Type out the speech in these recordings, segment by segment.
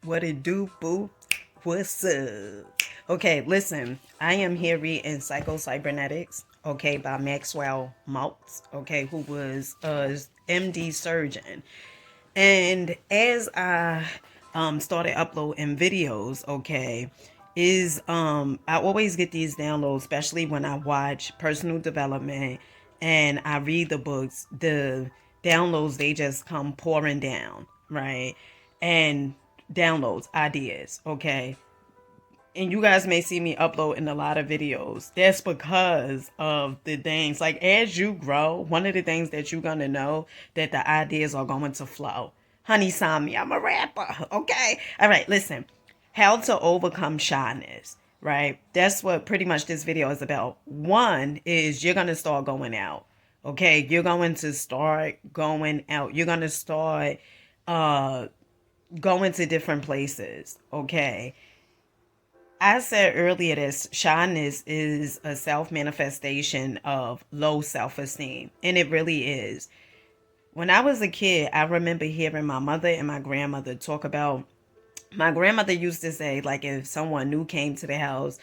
What it do, boo? What's up? Okay, listen, I am here reading Psycho-Cybernetics, okay, by Maxwell Maltz, okay, who was a MD surgeon. And as I started uploading videos, okay, I always get these downloads, especially when I watch personal development and I read the books. The downloads, they just come pouring down, right? And downloads, ideas, okay? And you guys may see me uploading a lot of videos. That's because of the things, like, as you grow, one of the things that you're gonna know that the ideas are going to flow. Honey saw me, I'm a rapper. Okay, all right, listen. How to overcome shyness, right? That's what pretty much this video is about. One is you're gonna start going out. Okay, you're going to start going out. You're gonna start uh going to different places. Okay, I said earlier that shyness is a self manifestation of low self esteem, and it really is. When I was a kid, I remember hearing my mother and my grandmother talk about. My grandmother used to say, like, if someone new came to the house,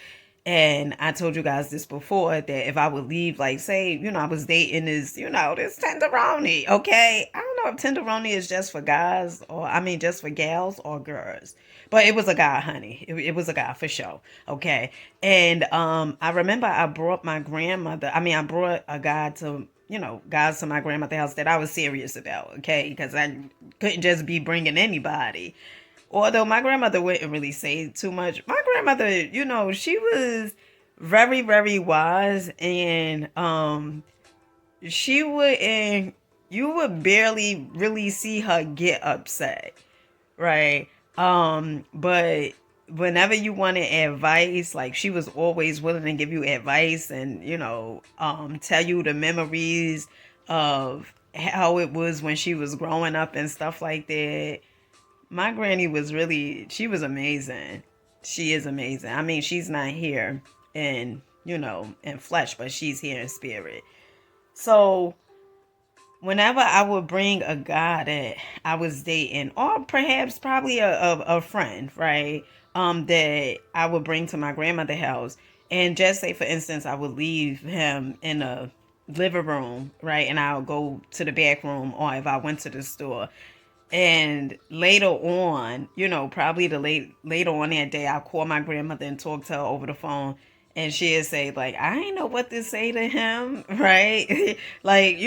and I told you guys this before, that if I would leave, like, say, I was dating this tenderoni, okay? I don't know if tenderoni is just for guys, or, I mean, just for gals or girls. But it was a guy, honey. It was a guy for sure, okay? And I remember I brought I brought a guy to, guys to my grandmother's house that I was serious about, okay? Because I couldn't just be bringing anybody. Although my grandmother wouldn't really say too much. My grandmother, she was very, very wise, and she would and you would barely really see her get upset, right? But whenever you wanted advice, like, she was always willing to give you advice, and tell you the memories of how it was when she was growing up and stuff like that. My granny she was amazing. She is amazing. I mean, she's not here in flesh, but she's here in spirit. So whenever I would bring a guy that I was dating, or perhaps probably a friend, right? That I would bring to my grandmother's house, and just say, for instance, I would leave him in a living room, right? And I'll go to the back room, or if I went to the store. And later on, probably later on that day, I'll call my grandmother and talk to her over the phone. And she'll say, like, I ain't know what to say to him, right? Like,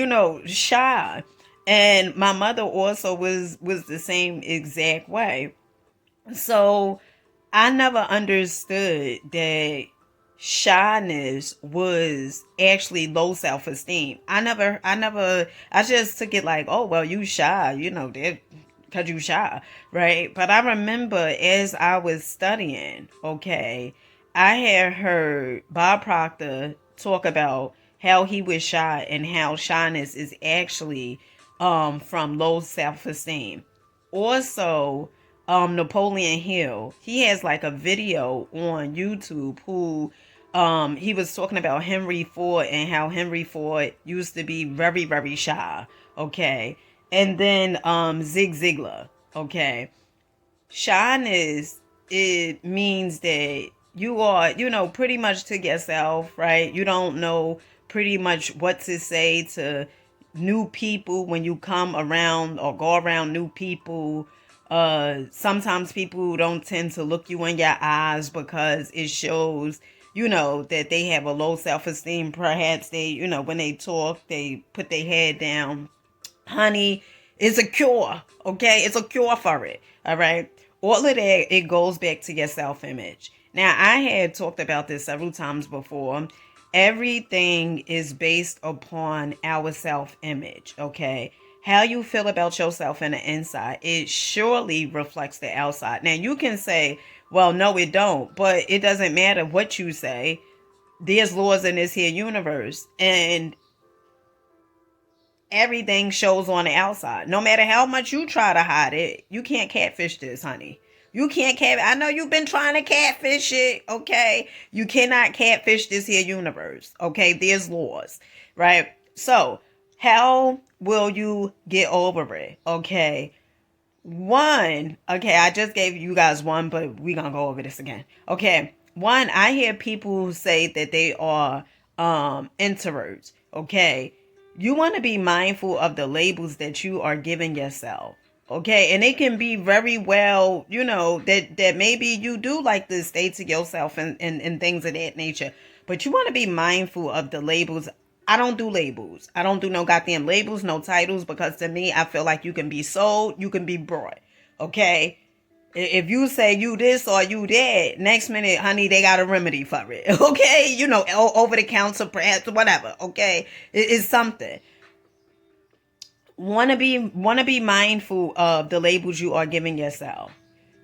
shy. And my mother also was the same exact way. So I never understood that shyness was actually low self-esteem. I just took it like, oh, well, you shy, that because you shy, right? But I remember as I was studying, okay, I had heard Bob Proctor talk about how he was shy, and how shyness is actually from low self-esteem. Also, Napoleon Hill, he has like a video on YouTube, who he was talking about Henry Ford, and how Henry Ford used to be very, very shy, okay? And then Zig Ziglar, okay? Shyness, it means that you are, pretty much to yourself, right? You don't know pretty much what to say to new people when you come around or go around new people. Sometimes people don't tend to look you in your eyes, because it shows, that they have a low self-esteem. Perhaps they, when they talk, they put their head down. Honey, it's a cure, okay? It's a cure for it, all right? All of that, it goes back to your self-image. Now, I had talked about this several times before. Everything is based upon our self-image, okay? How you feel about yourself in the inside, it surely reflects the outside. Now, you can say, well, no, it don't, but it doesn't matter what you say. There's laws in this here universe, and everything shows on the outside. No matter how much you try to hide it, you can't catfish this, honey. You can't I know you've been trying to catfish it, okay? You cannot catfish this here universe, okay? There's laws, right? So, how will you get over it, okay? One, okay, I just gave you guys one, but we're gonna go over this again. Okay, one, I hear people say that they are introverts. Okay, you want to be mindful of the labels that you are giving yourself. Okay, and it can be very well, that maybe you do like to stay to yourself and things of that nature, but you want to be mindful of the labels. I don't do labels. I don't do no goddamn labels, no titles, because to me, I feel like you can be sold, you can be bought. Okay? If you say you this or you that, next minute, honey, they got a remedy for it. Okay? Over the counter, perhaps, whatever. Okay? It's something. Want to be mindful of the labels you are giving yourself.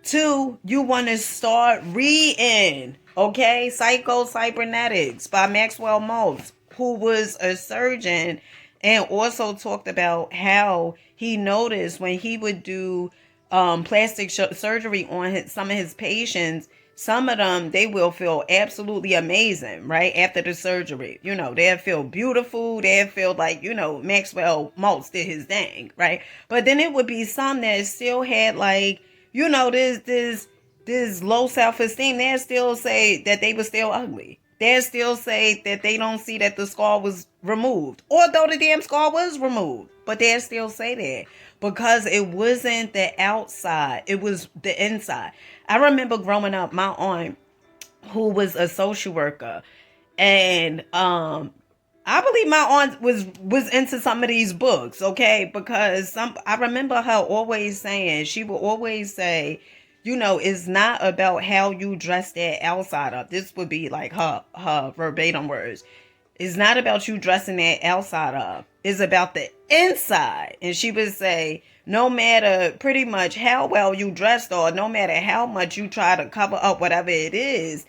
Two, you want to start reading, okay? Psycho-Cybernetics by Maxwell Maltz, who was a surgeon and also talked about how he noticed when he would do plastic surgery on some of his patients, some of them, they will feel absolutely amazing, right? After the surgery, they'll feel beautiful. They'll feel like, Maxwell Maltz did his thing, right? But then it would be some that still had like, this low self-esteem. They still say that they were still ugly. They still say that they don't see that the scar was removed, although the damn scar was removed. But they still say that because it wasn't the outside, it was the inside. I remember growing up, my aunt, who was a social worker, and I believe my aunt was into some of these books, okay? Because I remember her always saying, she would always say, it's not about how you dress that outside up. This would be like her verbatim words. It's not about you dressing that outside up. It's about the inside. And she would say, no matter pretty much how well you dressed or no matter how much you try to cover up whatever it is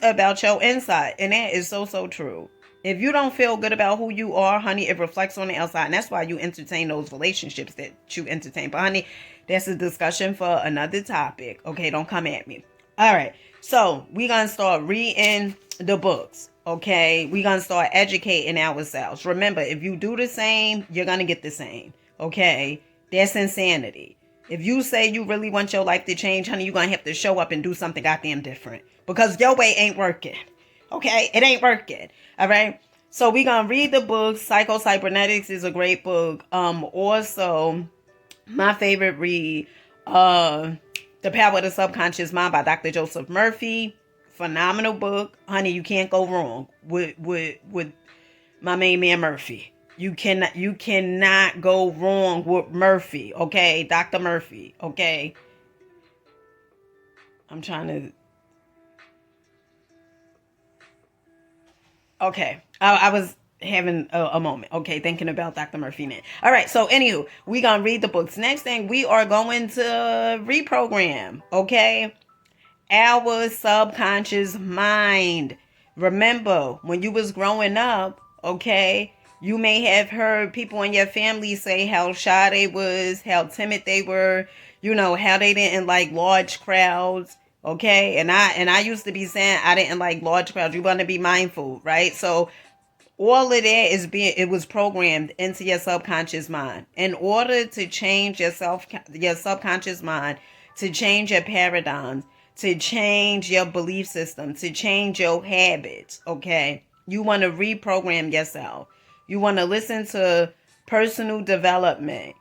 about your inside. And that is so, so true. If you don't feel good about who you are, honey, it reflects on the outside. And that's why you entertain those relationships that you entertain. But honey, that's a discussion for another topic. Okay, don't come at me. All right. So we're going to start reading the books. Okay, we're going to start educating ourselves. Remember, if you do the same, you're going to get the same. Okay, that's insanity. If you say you really want your life to change, honey, you're going to have to show up and do something goddamn different. Because your way ain't working. Okay, it ain't working. All right, so we're going to read the book. Psycho-Cybernetics is a great book. Also, my favorite read, The Power of the Subconscious Mind by Dr. Joseph Murphy. Phenomenal book. Honey, you can't go wrong with my main man Murphy. You cannot go wrong with Murphy, okay? Dr. Murphy, okay? I'm trying to... Okay. I was having a moment, okay, thinking about Dr. Murphy now. All right, so anywho, we gonna read the books. Next thing, we are going to reprogram, okay? Our subconscious mind. Remember, when you was growing up, okay, you may have heard people in your family say how shy they was, how timid they were, how they didn't like large crowds, okay? And I used to be saying I didn't like large crowds. You want to be mindful, right? So all of that it was programmed into your subconscious mind. In order to change your subconscious mind, to change your paradigms, to change your belief system, to change your habits, okay? You want to reprogram yourself. You want to listen to personal development.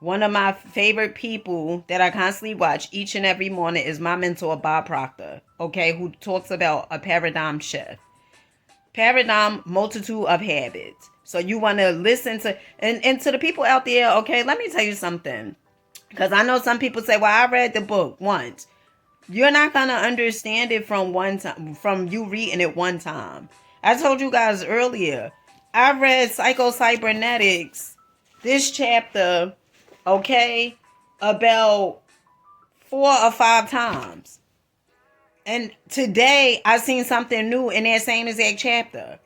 One of my favorite people that I constantly watch each and every morning is my mentor, Bob Proctor, okay, who talks about a paradigm shift. Paradigm, multitude of habits. So you want to listen to, and to the people out there, okay, let me tell you something. Because I know some people say, well, I read the book once. You're not going to understand it from one time, from you reading it one time. I told you guys earlier, I read Psycho-Cybernetics, this chapter, okay, about 4 or 5 times. And today, I seen something new in that same exact chapter.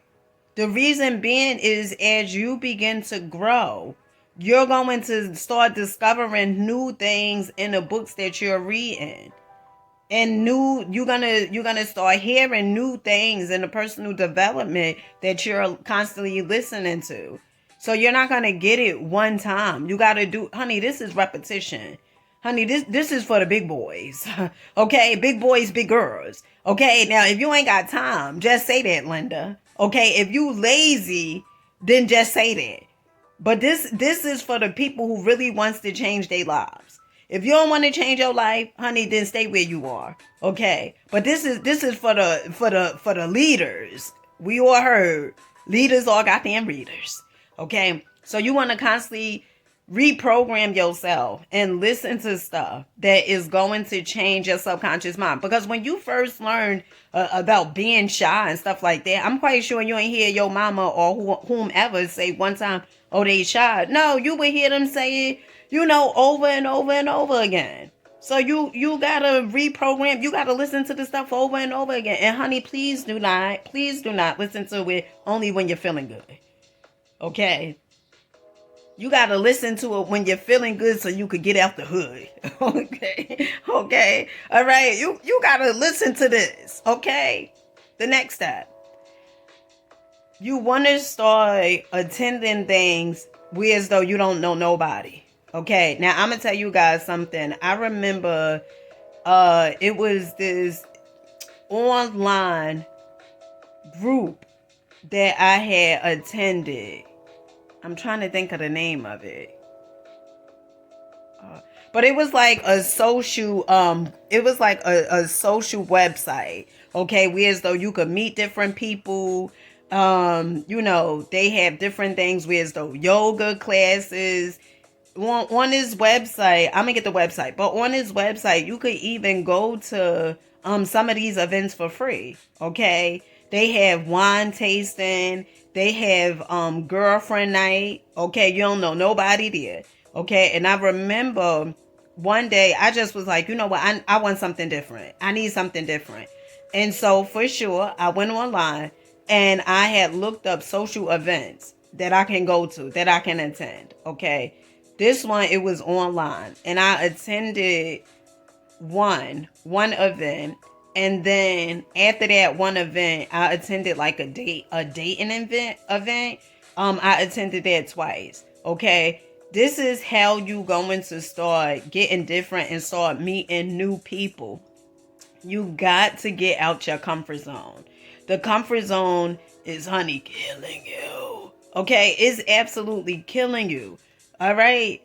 The reason being is as you begin to grow, you're going to start discovering new things in the books that you're reading. And you're gonna start hearing new things in the personal development that you're constantly listening to. So you're not gonna get it one time. You gotta do, honey, this is repetition. Honey, this is for the big boys. Okay, big boys, big girls. Okay, now if you ain't got time, just say that, Linda. Okay, if you lazy, then just say that. But this is for the people who really wants to change their lives. If you don't want to change your life, honey, then stay where you are. Okay. But this is for the leaders. We all heard leaders all goddamn readers. Okay. So you want to constantly reprogram yourself and listen to stuff that is going to change your subconscious mind. Because when you first learned about being shy and stuff like that, I'm quite sure you ain't hear your mama or whomever say one time, oh, they shy. No, you would hear them say it, over and over and over again. So you gotta reprogram. You gotta listen to the stuff over and over again. And honey, please do not listen to it only when you're feeling good. Okay. You got to listen to it when you're feeling good so you could get out the hood. Okay. Okay. All right. You got to listen to this. Okay. The next step. You want to start attending things as though you don't know nobody. Okay. Now, I'm going to tell you guys something. I remember it was this online group that I had attended. I'm trying to think of the name of it. But it was like a social, a social website. Okay. Where as though you could meet different people. They have different things where as though yoga classes. On his website, I'm gonna get the website, but on his website, you could even go to some of these events for free. Okay. They have wine tasting. They have girlfriend night. Okay, you don't know nobody there. Okay, and I remember one day I just was like, you know what, I want something different. I need something different. And so for sure, I went online and I had looked up social events that I can go to, that I can attend. Okay, this one, it was online and I attended one event. And then after that one event, I attended like a dating event. I attended that twice. Okay. This is how you going to start getting different and start meeting new people. You got to get out your comfort zone. The comfort zone is, honey, killing you. Okay. It's absolutely killing you. All right.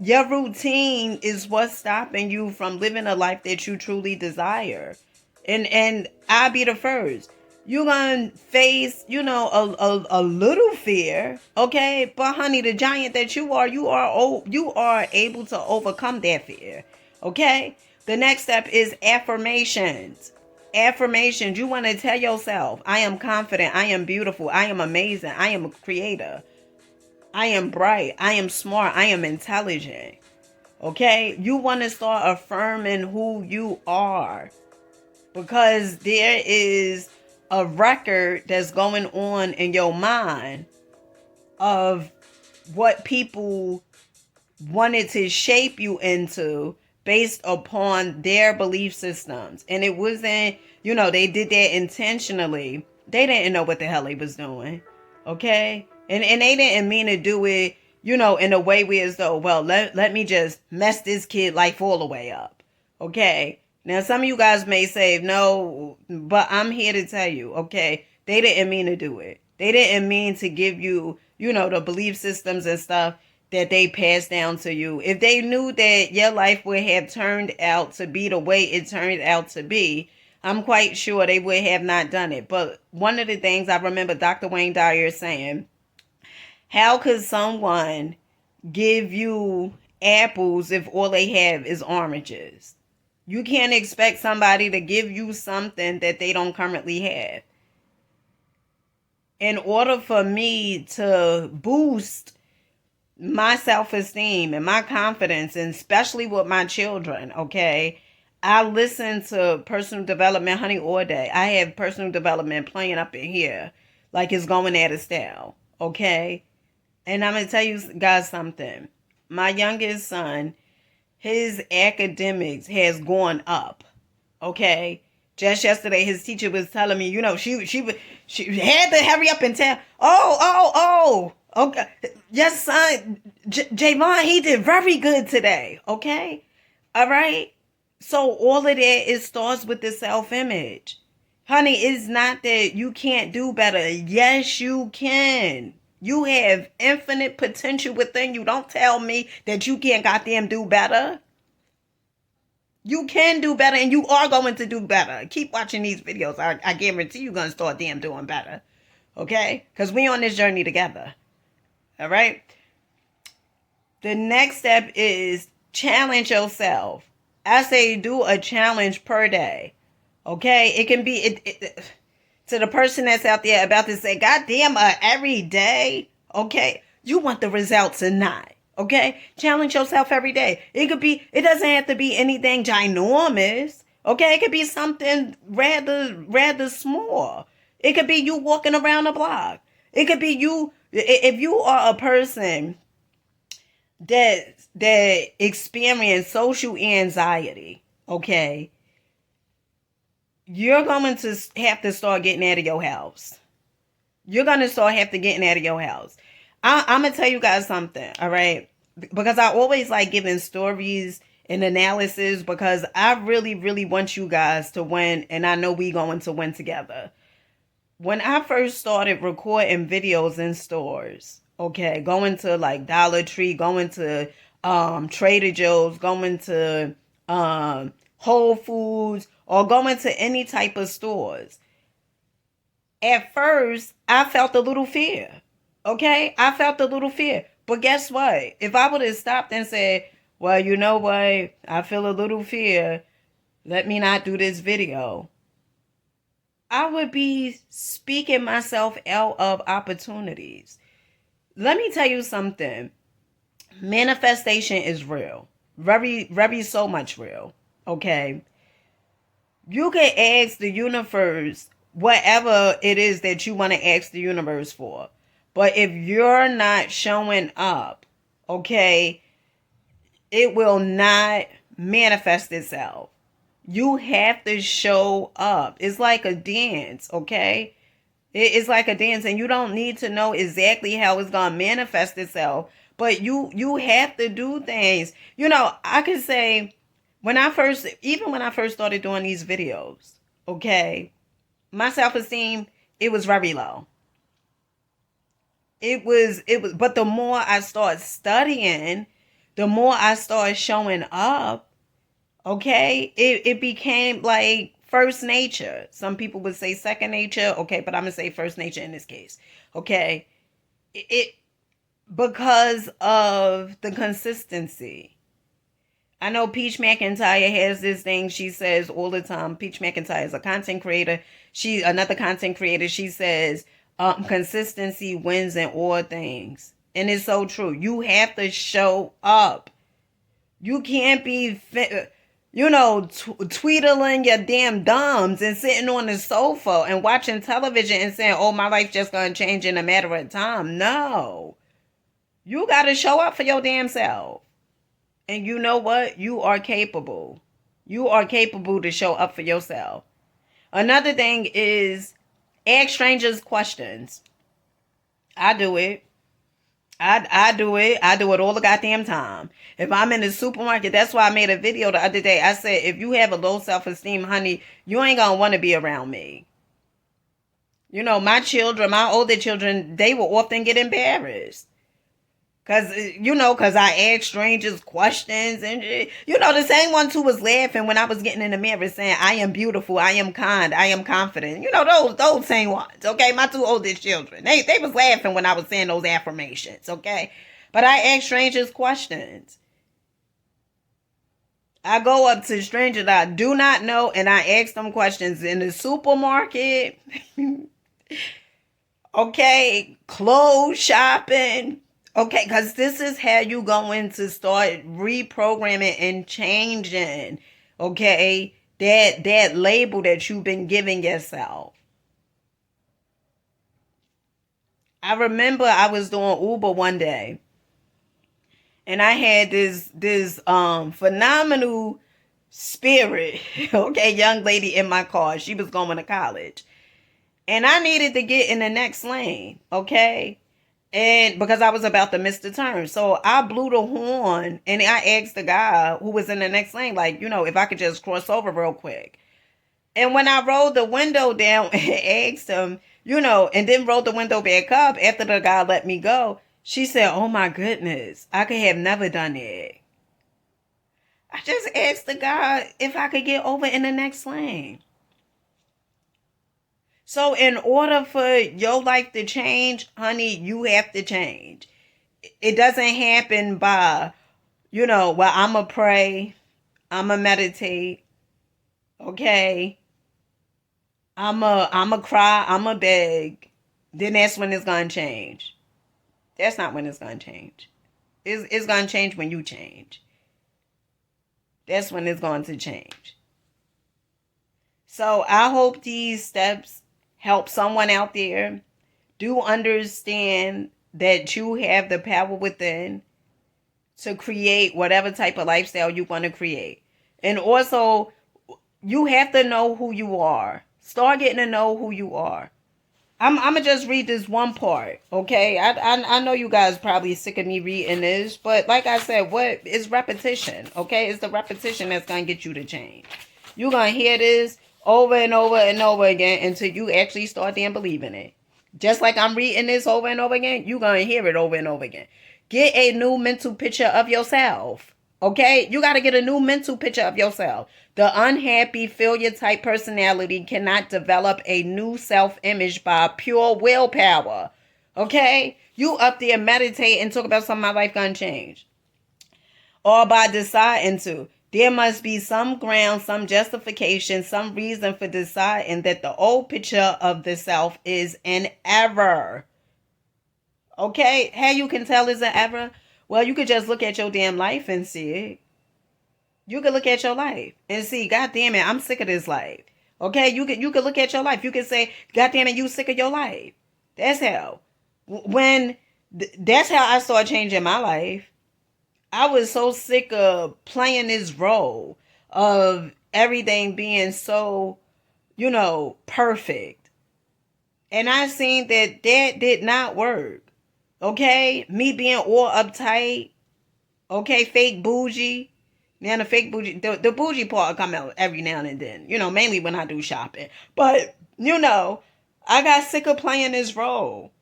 Your routine is what's stopping you from living a life that you truly desire. And I'll be the first. You're going to face, a little fear. Okay. But honey, the giant that you are able to overcome that fear. Okay. The next step is affirmations. Affirmations. You want to tell yourself, I am confident. I am beautiful. I am amazing. I am a creator. I am bright. I am smart. I am intelligent. Okay? You want to start affirming who you are. Because there is a record that's going on in your mind of what people wanted to shape you into based upon their belief systems. And it wasn't, they did that intentionally. They didn't know what the hell they was doing. Okay? And they didn't mean to do it, in a way where as though, well, let me just mess this kid life all the way up. Okay. Now, some of you guys may say, no, but I'm here to tell you, okay, they didn't mean to do it. They didn't mean to give you, the belief systems and stuff that they passed down to you. If they knew that your life would have turned out to be the way it turned out to be, I'm quite sure they would have not done it. But one of the things I remember Dr. Wayne Dyer saying, how could someone give you apples if all they have is oranges? You can't expect somebody to give you something that they don't currently have. In order for me to boost my self-esteem and my confidence, and especially with my children, okay, I listen to personal development, honey, all day. I have personal development playing up in here like it's going out of style, okay? And I'm going to tell you guys something. My youngest son, his academics has gone up. Okay. Just yesterday, his teacher was telling me, she had to hurry up and tell. Okay. Yes, son. Javon, he did very good today. Okay. All right. So all of that, it starts with the self-image. Honey, it's not that you can't do better. Yes, you can. You have infinite potential within you. Don't tell me that you can't goddamn do better. You can do better and you are going to do better. Keep watching these videos. I guarantee you're going to start damn doing better. Okay? Because we on this journey together. All right? The next step is challenge yourself. I say do a challenge per day. Okay? It can be to the person that's out there about to say, God damn, every day. Okay? You want the results tonight. Okay? Challenge yourself every day. It doesn't have to be anything ginormous. Okay? It could be something rather small. It could be you walking around the block. It could be you, if you are a person that experience social anxiety, okay, you're going to have to start getting out of your house. You're going to start have to getting out of your house. I'm going to tell you guys something, all right? Because I always like giving stories and analysis because I really, really want you guys to win, and I know we going to win together. When I first started recording videos in stores, okay, going to like Dollar Tree, going to Trader Joe's, going to Whole Foods, or going to any type of stores, at first I felt a little fear. Okay, I felt a little fear. But guess what? If I would have stopped and said, well, you know what? I feel a little fear. Let me not do this video. I would be speaking myself out of opportunities. Let me tell you something. Manifestation is real. Very, very so much real. Okay. You can ask the universe whatever it is that you want to ask the universe for. But if you're not showing up, okay, it will not manifest itself. You have to show up. It's like a dance, okay? It's like a dance, and you don't need to know exactly how it's going to manifest itself. But you have to do things. You know, I could say when I first started doing these videos, okay, my self-esteem, it was very low. It was, but the more I start studying, the more I start showing up, okay, it became like first nature. Some people would say second nature, okay, but I'm gonna say first nature in this case, okay. It because of the consistency. I know Peach McIntyre has this thing she says all the time. Peach McIntyre is a content creator. Another content creator. She says, consistency wins in all things. And it's so true. You have to show up. You can't be, tweedling your damn thumbs and sitting on the sofa and watching television and saying, oh, my life's just going to change in a matter of time. No. You got to show up for your damn self. And you know what? You are capable. You are capable to show up for yourself. Another thing is ask strangers questions. I do it. I do it. I do it all the goddamn time. If I'm in the supermarket, that's why I made a video the other day. I said, if you have a low self-esteem, honey, you ain't going to want to be around me. You know, my older children, they will often get embarrassed. Because I asked strangers questions and, the same ones who was laughing when I was getting in the mirror saying, I am beautiful, I am kind, I am confident. Those same ones, okay? My two oldest children, they was laughing when I was saying those affirmations, okay? But I asked strangers questions. I go up to strangers that I do not know and I ask them questions in the supermarket, okay? Clothes shopping. Okay, because this is how you going to start reprogramming and changing, okay, that label that you've been giving yourself. I remember I was doing Uber one day, and I had this phenomenal spirit, okay, young lady in my car. She was going to college, and I needed to get in the next lane, okay. And because I was about to miss the turn. So I blew the horn and I asked the guy who was in the next lane, like, if I could just cross over real quick. And when I rolled the window down and asked him, and then rolled the window back up after the guy let me go, she said, "Oh my goodness, I could have never done it. I just asked the guy if I could get over in the next lane." So in order for your life to change, honey, you have to change. It doesn't happen by, well, I'm going to pray, I'm going to meditate, okay? I'm a cry, I'm a beg. Then that's when it's going to change. That's not when it's going to change. It's going to change when you change. That's when it's going to change. So I hope these steps help someone out there. Do understand that you have the power within to create whatever type of lifestyle you want to create. And also, you have to know who you are. Start getting to know who you are. I'm going to just read this one part, okay? I know you guys probably sick of me reading this, but like I said, what is repetition, okay? It's the repetition that's going to get you to change. You're going to hear this over and over and over again until you actually start damn believing it. Just like I'm reading this over and over again, you're going to hear it over and over again. Get a new mental picture of yourself, okay? You got to get a new mental picture of yourself. The unhappy failure type personality cannot develop a new self-image by pure willpower, okay? You up there meditate and talk about something my life gonna change. Or by deciding to. There must be some ground, some justification, some reason for deciding that the old picture of the self is an error. Okay? How you can tell is an error? Well, you could just look at your damn life and see it. You could look at your life and see, God damn it, I'm sick of this life. Okay? You could look at your life. You could say, God damn it, you sick of your life. That's how. That's how I started changing my life. I was so sick of playing this role of everything being so, perfect. And I seen that did not work. Okay? Me being all uptight. Okay? Fake bougie. Now the fake bougie, the bougie part will come out every now and then. Mainly when I do shopping. But, I got sick of playing this role.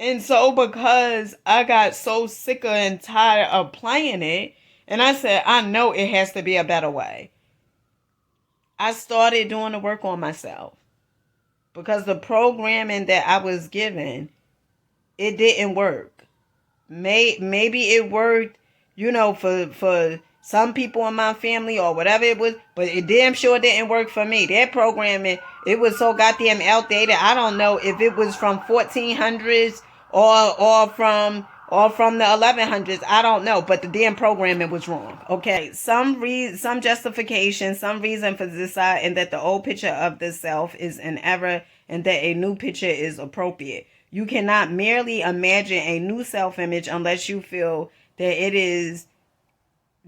And so because I got so sick and tired of playing it, and I said, I know it has to be a better way. I started doing the work on myself. Because the programming that I was given, it didn't work. Maybe it worked, for some people in my family or whatever it was, but it damn sure didn't work for me. That programming, it was so goddamn outdated. I don't know if it was from 1400s or from the 1100s. I don't know, but the damn programming was wrong. Okay, some justification, some reason for deciding that the old picture of the self is an error and that a new picture is appropriate. You cannot merely imagine a new self-image unless you feel that it is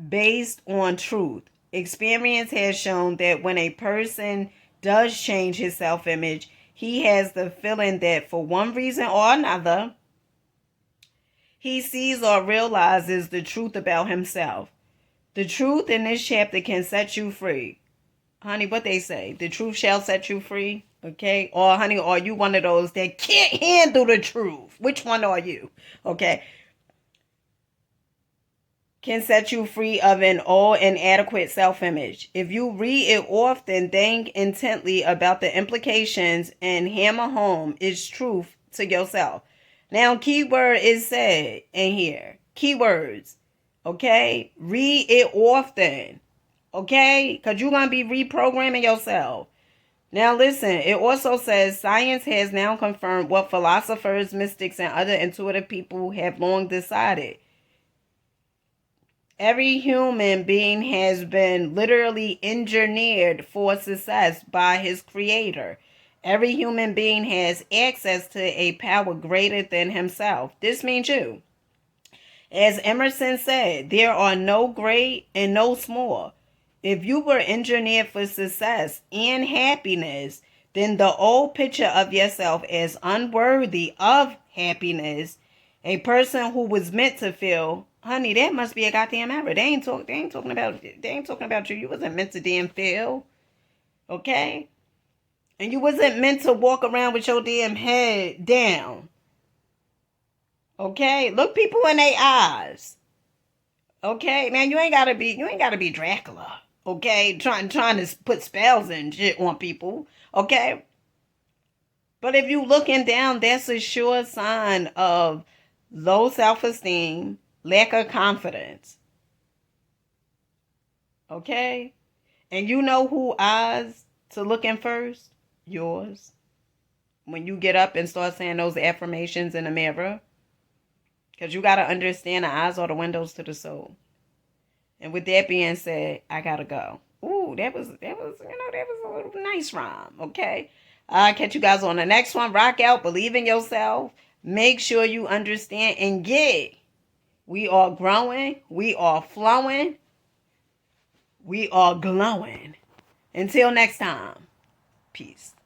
based on truth. Experience has shown that when a person does change his self-image, he has the feeling that for one reason or another, he sees or realizes the truth about himself. The truth in this chapter can set you free. Honey, what they say, the truth shall set you free. Okay? Or, honey, are you one of those that can't handle the truth? Which one are you? Okay? Can set you free of an all inadequate self-image. If you read it often, think intently about the implications and hammer home its truth to yourself. Now, keyword is said in here. Keywords. Okay? Read it often. Okay? Because you're going to be reprogramming yourself. Now listen, it also says science has now confirmed what philosophers, mystics, and other intuitive people have long decided. Every human being has been literally engineered for success by his creator. Every human being has access to a power greater than himself. This means you. As Emerson said, there are no great and no small. If you were engineered for success and happiness, then the old picture of yourself as unworthy of happiness A person who was meant to feel, honey, that must be a goddamn error. They ain't talking about you. You wasn't meant to damn feel. Okay? And you wasn't meant to walk around with your damn head down. Okay? Look people in their eyes. Okay? Man, you ain't gotta be Dracula. Okay? Trying to put spells and shit on people. Okay? But if you looking down, that's a sure sign of low self-esteem, lack of confidence. Okay? And you know who eyes to look in first? Yours. When you get up and start saying those affirmations in the mirror. Because you got to understand the eyes are the windows to the soul. And with that being said, I got to go. Ooh, that was a little nice rhyme. Okay? I'll catch you guys on the next one. Rock out. Believe in yourself. Make sure you understand and get. We are growing. We are flowing. We are glowing. Until next time. Peace.